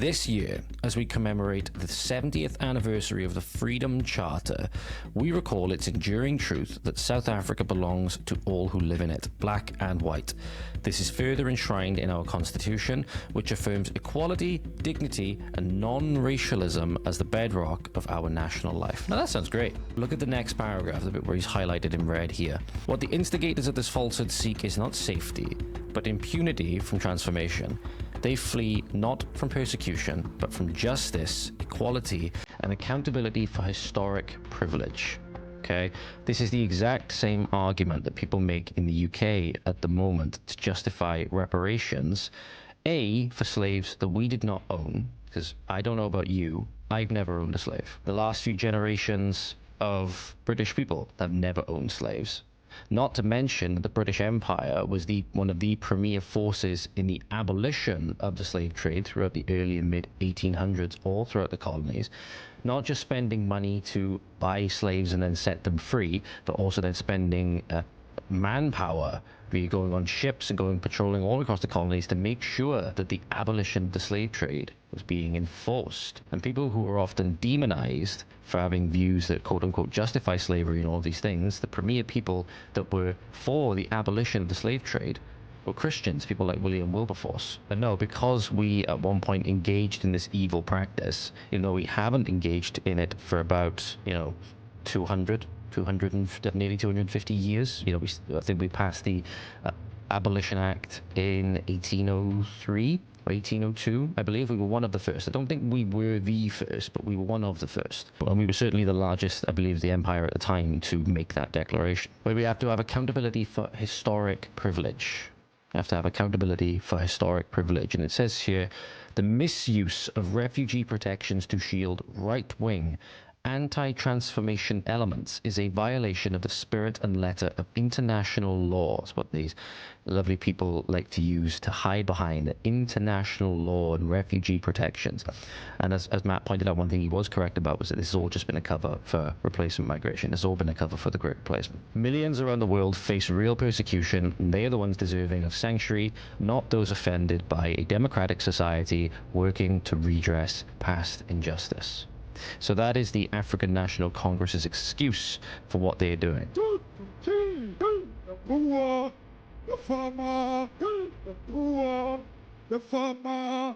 This year, as we commemorate the 70th anniversary of the Freedom Charter, we recall its enduring truth that South Africa belongs to all who live in it, black and white. This is further enshrined in our Constitution, which affirms equality, dignity, and non-racialism as the bedrock of our national life. Now that sounds great. Look at the next paragraph, the bit where he's highlighted in red here. What the instigators of this falsehood seek is not safety, but impunity from transformation. They flee not from persecution, but from justice, equality, and accountability for historic privilege. Okay, this is the exact same argument that people make in the UK at the moment to justify reparations, A, for slaves that we did not own, because I don't know about you, I've never owned a slave. The last few generations of British people have never owned slaves. Not to mention the British Empire was one of the premier forces in the abolition of the slave trade throughout the early and mid 1800s, all throughout the colonies. Not just spending money to buy slaves and then set them free, but also then spending manpower, going on ships and going patrolling all across the colonies to make sure that the abolition of the slave trade was being enforced. And people who were often demonized for having views that quote-unquote justify slavery and all these things, the premier people that were for the abolition of the slave trade were Christians, people like William Wilberforce. And no, because we at one point engaged in this evil practice, we haven't engaged in it for about, 200 and nearly 250 years. I think we passed the Abolition Act in 1803 or 1802. I believe we were one of the first. I don't think we were the first, but we were one of the first. And we were certainly the largest, I believe, the empire at the time to make that declaration. Where we have to have accountability for historic privilege. We have to have accountability for historic privilege. And it says here, the misuse of refugee protections to shield right-wing anti-transformation elements is a violation of the spirit and letter of international law. It's what these lovely people like to use to hide behind international law and refugee protections. And as Matt pointed out, one thing he was correct about was that this has all just been a cover for replacement migration. It's all been a cover for the Great Replacement. Millions around the world face real persecution, and they are the ones deserving of sanctuary, not those offended by a democratic society working to redress past injustice. So that is the African National Congress's excuse for what they're doing. The Boer, the farmer, the Boer, the farmer.